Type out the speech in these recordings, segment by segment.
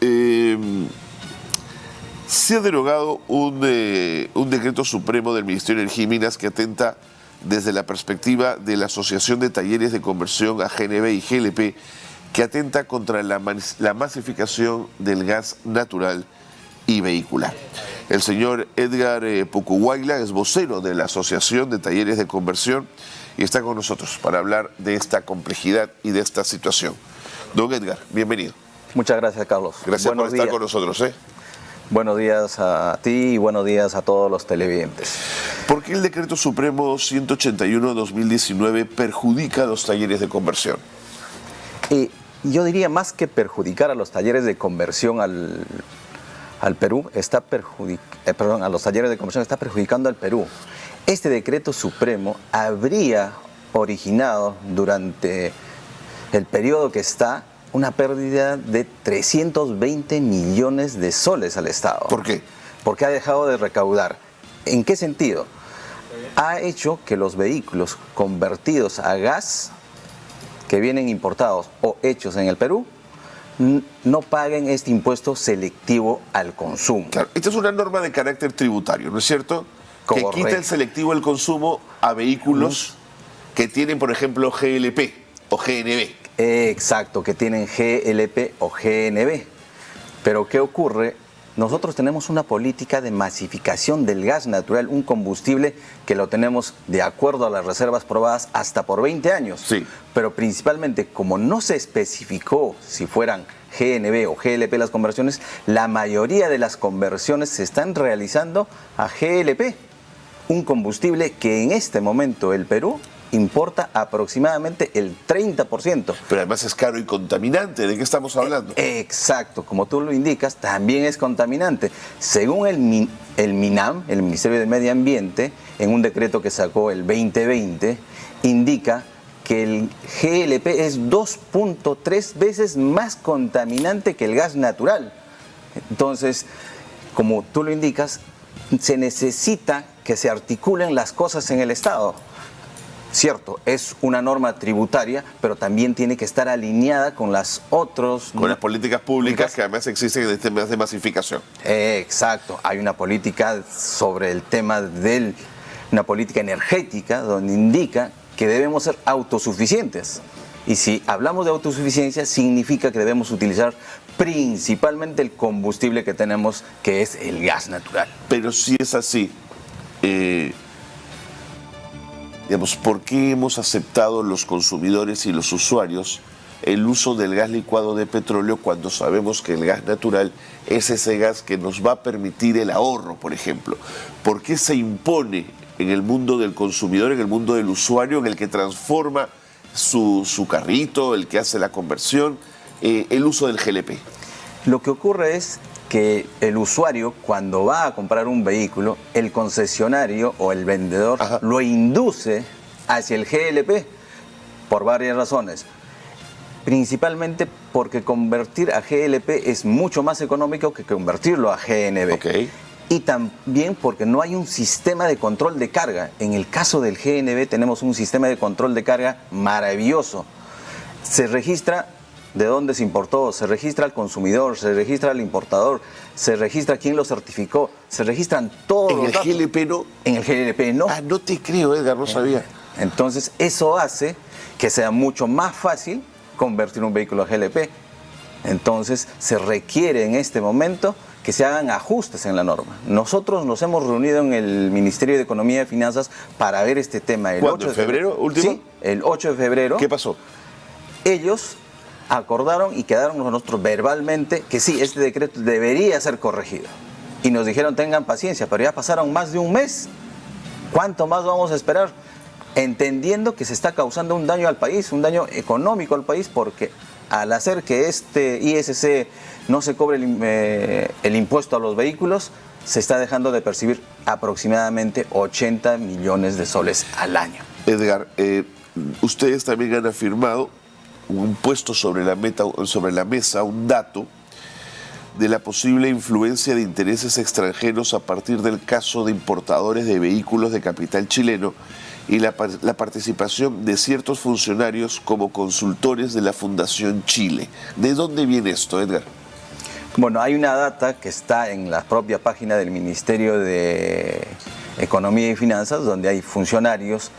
Se ha derogado un decreto supremo del Ministerio de Energía y Minas que atenta desde la perspectiva de la Asociación de Talleres de Conversión AGNB y GLP, que atenta contra la masificación del gas natural y vehicular. El señor Edgar Pucuhuayla es vocero de la Asociación de Talleres de Conversión y está con nosotros para hablar de esta complejidad y de esta situación. Don Edgar, bienvenido. Muchas gracias, Carlos. Gracias por estar con nosotros. Buenos días a ti y buenos días a todos los televidentes. ¿Por qué el Decreto Supremo 181/2019 perjudica a los talleres de conversión? Yo diría más que perjudicar a los talleres de conversión al Perú, a los talleres de conversión está perjudicando al Perú. Este Decreto Supremo habría originado durante el periodo que está una pérdida de 320 millones de soles al Estado. ¿Por qué? Porque ha dejado de recaudar. ¿En qué sentido? Ha hecho que los vehículos convertidos a gas que vienen importados o hechos en el Perú no paguen este impuesto selectivo al consumo. Claro, esta es una norma de carácter tributario, ¿no es cierto? Correcto. Que quita el selectivo al consumo a vehículos que tienen, por ejemplo, GLP o GNB. Exacto, que tienen GLP o GNB. Pero ¿qué ocurre? Nosotros tenemos una política de masificación del gas natural, un combustible que lo tenemos de acuerdo a las reservas probadas hasta por 20 años. Sí. Pero principalmente, como no se especificó si fueran GNB o GLP las conversiones, la mayoría de las conversiones se están realizando a GLP, un combustible que en este momento el Perú importa aproximadamente el 30%. Pero además es caro y contaminante. ¿De qué estamos hablando? Exacto, como tú lo indicas, también es contaminante. Según el MINAM, el Ministerio del Medio Ambiente, en un decreto que sacó el 2020, indica que el GLP es 2.3 veces más contaminante que el gas natural. Entonces, como tú lo indicas, se necesita que se articulen las cosas en el Estado. Cierto, es una norma tributaria, pero también tiene que estar alineada con las otras... Con las políticas públicas que además existen en temas de masificación. Exacto, hay una política sobre el tema de una política energética donde indica que debemos ser autosuficientes. Y si hablamos de autosuficiencia, significa que debemos utilizar principalmente el combustible que tenemos, que es el gas natural. Pero si es así, digamos, ¿por qué hemos aceptado los consumidores y los usuarios el uso del gas licuado de petróleo cuando sabemos que el gas natural es ese gas que nos va a permitir el ahorro, por ejemplo? ¿Por qué se impone en el mundo del consumidor, en el mundo del usuario, en el que transforma su carrito, el que hace la conversión, el uso del GLP? Lo que ocurre es que el usuario, cuando va a comprar un vehículo, el concesionario o el vendedor lo induce hacia el GLP por varias razones. Principalmente porque convertir a GLP es mucho más económico que convertirlo a GNB. Okay. Y también porque no hay un sistema de control de carga. En el caso del GNB tenemos un sistema de control de carga maravilloso. Se registra de dónde se importó, se registra al consumidor, se registra al importador, se registra quién lo certificó, se registran todos los datos. ¿En el GLP no? En el GLP no. Ah, no te creo, Edgar, no sabía. Entonces, eso hace que sea mucho más fácil convertir un vehículo a GLP. Entonces, se requiere en este momento que se hagan ajustes en la norma. Nosotros nos hemos reunido en el Ministerio de Economía y Finanzas para ver este tema. ¿Cuándo? ¿En febrero último? Sí, el 8 de febrero. ¿Qué pasó? Ellos acordaron y quedaron con nosotros verbalmente que sí, este decreto debería ser corregido. Y nos dijeron, tengan paciencia, pero ya pasaron más de un mes. ¿Cuánto más vamos a esperar? Entendiendo que se está causando un daño al país, un daño económico al país, porque al hacer que este ISC no se cobre el impuesto a los vehículos, se está dejando de percibir aproximadamente 80 millones de soles al año. Edgar, ustedes también han afirmado, un puesto sobre la mesa un dato de la posible influencia de intereses extranjeros a partir del caso de importadores de vehículos de capital chileno y la participación de ciertos funcionarios como consultores de la Fundación Chile. ¿De dónde viene esto, Edgar? Bueno, hay una data que está en la propia página del Ministerio de Economía y Finanzas, donde hay funcionarios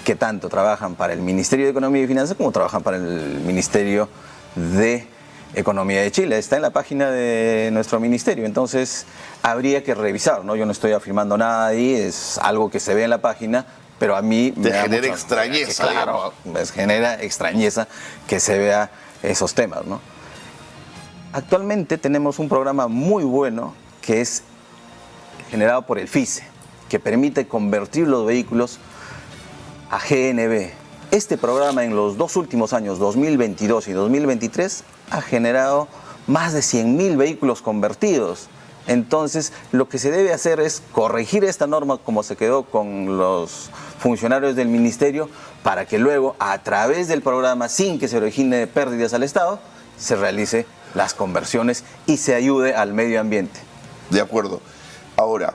que tanto trabajan para el Ministerio de Economía y Finanzas como trabajan para el Ministerio de Economía de Chile. Está en la página de nuestro ministerio, entonces habría que revisar, ¿no? Yo no estoy afirmando nada ahí, es algo que se ve en la página, pero a mí me genera extrañeza. Claro, me genera extrañeza que se vea esos temas, ¿no? Actualmente tenemos un programa muy bueno que es generado por el FICE, que permite convertir los vehículos a GNV. Este programa en los dos últimos años, 2022 y 2023, ha generado más de 100.000 vehículos convertidos. Entonces, lo que se debe hacer es corregir esta norma como se quedó con los funcionarios del ministerio, para que luego, a través del programa, sin que se origine pérdidas al Estado, se realice las conversiones y se ayude al medio ambiente. De acuerdo. Ahora,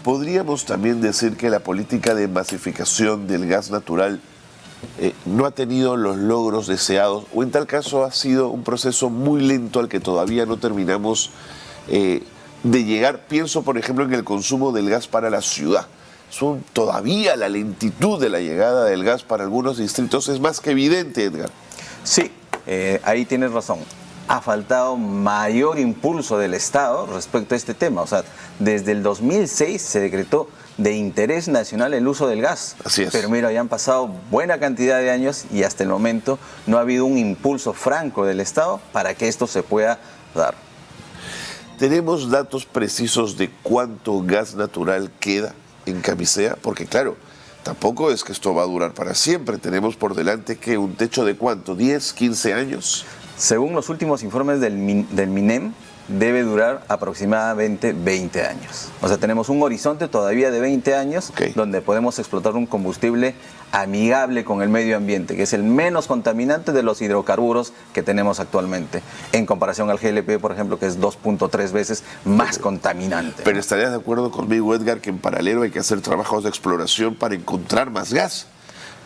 podríamos también decir que la política de masificación del gas natural no ha tenido los logros deseados, o en tal caso ha sido un proceso muy lento al que todavía no terminamos de llegar. Pienso, por ejemplo, en el consumo del gas para la ciudad. Todavía la lentitud de la llegada del gas para algunos distritos es más que evidente, Edgar. Sí, ahí tienes razón. Ha faltado mayor impulso del Estado respecto a este tema. O sea, desde el 2006 se decretó de interés nacional el uso del gas. Así es. Pero mira, ya han pasado buena cantidad de años y hasta el momento no ha habido un impulso franco del Estado para que esto se pueda dar. ¿Tenemos datos precisos de cuánto gas natural queda en Camisea? Porque claro, tampoco es que esto va a durar para siempre. Tenemos por delante que un techo de ¿cuánto? ¿10, 15 años? Según los últimos informes del MINEM, debe durar aproximadamente 20 años. O sea, tenemos un horizonte todavía de 20 años, Okay, donde podemos explotar un combustible amigable con el medio ambiente, que es el menos contaminante de los hidrocarburos que tenemos actualmente, en comparación al GLP, por ejemplo, que es 2.3 veces más contaminante. Pero estarías de acuerdo conmigo, Edgar, que en paralelo hay que hacer trabajos de exploración para encontrar más gas.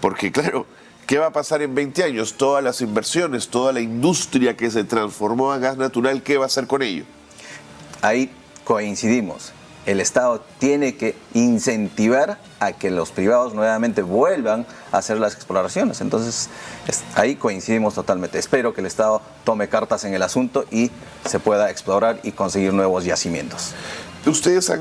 Porque claro, ¿qué va a pasar en 20 años? Todas las inversiones, toda la industria que se transformó a gas natural, ¿qué va a hacer con ello? Ahí coincidimos. El Estado tiene que incentivar a que los privados nuevamente vuelvan a hacer las exploraciones. Entonces, ahí coincidimos totalmente. Espero que el Estado tome cartas en el asunto y se pueda explorar y conseguir nuevos yacimientos. Ustedes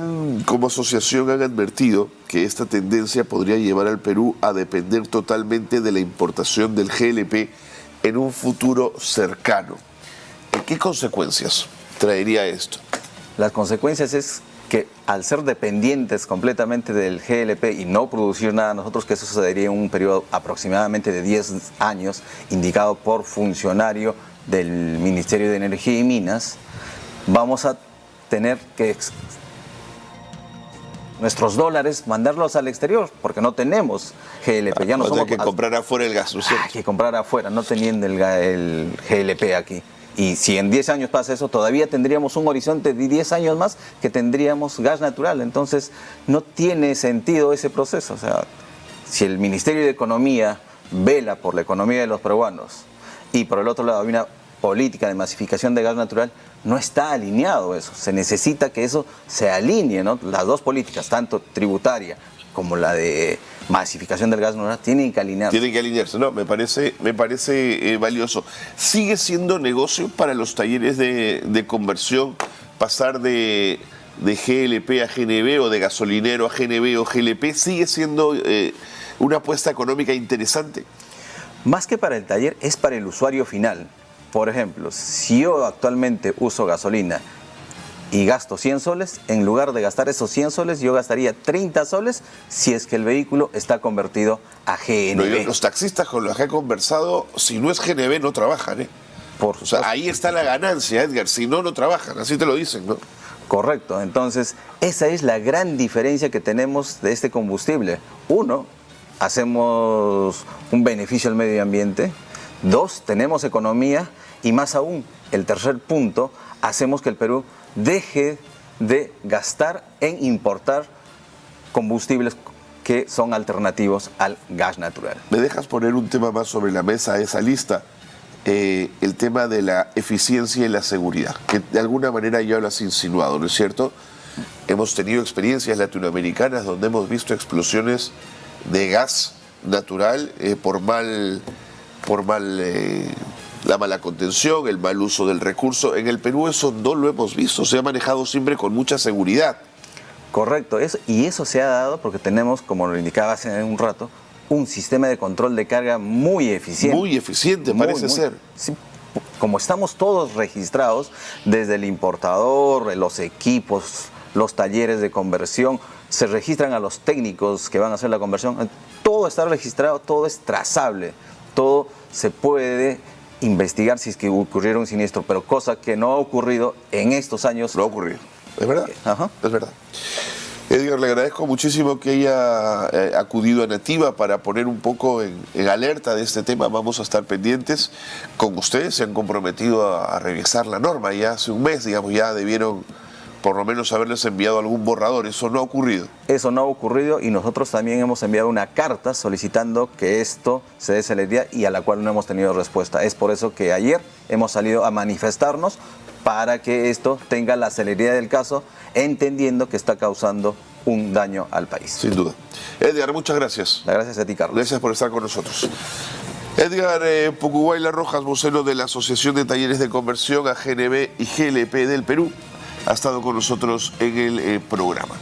como asociación han advertido que esta tendencia podría llevar al Perú a depender totalmente de la importación del GLP en un futuro cercano. ¿Qué consecuencias traería esto? Las consecuencias es que al ser dependientes completamente del GLP y no producir nada nosotros, que eso sucedería en un periodo aproximadamente de 10 años, indicado por funcionario del Ministerio de Energía y Minas, vamos a tener que nuestros dólares mandarlos al exterior, porque no tenemos GLP. Ya no somos, hay que comprar afuera el gas, ¿no es cierto? Hay que comprar afuera, no teniendo el GLP aquí. Y si en 10 años pasa eso, todavía tendríamos un horizonte de 10 años más que tendríamos gas natural. Entonces, no tiene sentido ese proceso. O sea, si el Ministerio de Economía vela por la economía de los peruanos y por el otro lado hay una política de masificación de gas natural, no está alineado eso. Se necesita que eso se alinee, ¿no? Las dos políticas, tanto tributaria como la de masificación del gas natural, tienen que alinearse. Tienen que alinearse, no, me parece valioso. ¿Sigue siendo negocio para los talleres de conversión pasar de GLP a GNV o de gasolinero a GNV o GLP? ¿Sigue siendo una apuesta económica interesante? Más que para el taller, es para el usuario final. Por ejemplo, si yo actualmente uso gasolina y gasto 100 soles, en lugar de gastar esos 100 soles, yo gastaría 30 soles si es que el vehículo está convertido a GNV. No, los taxistas con los que he conversado, si no es GNV, no trabajan, ¿eh? O sea, ahí está la ganancia, Edgar. Si no, no trabajan, así te lo dicen, ¿no? Correcto. Entonces, esa es la gran diferencia que tenemos de este combustible. Uno, hacemos un beneficio al medio ambiente. Dos, tenemos economía. Y más aún, el tercer punto, hacemos que el Perú deje de gastar en importar combustibles que son alternativos al gas natural. ¿Me dejas poner un tema más sobre la mesa de esa lista? el tema de la eficiencia y la seguridad, que de alguna manera ya lo has insinuado, ¿no es cierto? Hemos tenido experiencias latinoamericanas donde hemos visto explosiones de gas natural por la mala contención, el mal uso del recurso. En el Perú eso no lo hemos visto, se ha manejado siempre con mucha seguridad. Correcto, y eso se ha dado porque tenemos, como lo indicaba hace un rato, un sistema de control de carga muy eficiente. Muy eficiente, parece ser. Sí, como estamos todos registrados, desde el importador, los equipos, los talleres de conversión, se registran a los técnicos que van a hacer la conversión, todo está registrado, todo es trazable, todo se puede investigar si es que ocurriera un siniestro, pero cosa que no ha ocurrido en estos años. No ha ocurrido, es verdad, Ajá. es verdad. Edgar, le agradezco muchísimo que haya acudido a Nativa para poner un poco en alerta de este tema. Vamos a estar pendientes. Con ustedes se han comprometido a revisar la norma. Ya hace un mes, digamos, ya debieron por lo menos haberles enviado algún borrador. Eso no ha ocurrido. Eso no ha ocurrido y nosotros también hemos enviado una carta solicitando que esto se dé celeridad y a la cual no hemos tenido respuesta. Es por eso que ayer hemos salido a manifestarnos para que esto tenga la celeridad del caso, entendiendo que está causando un daño al país. Sin duda. Edgar, muchas gracias. Gracias a ti, Carlos. Gracias por estar con nosotros. Edgar Pucuhuayla Rojas, vocero de la Asociación de Talleres de Conversión, AGNB y GLP del Perú, ha estado con nosotros en el programa.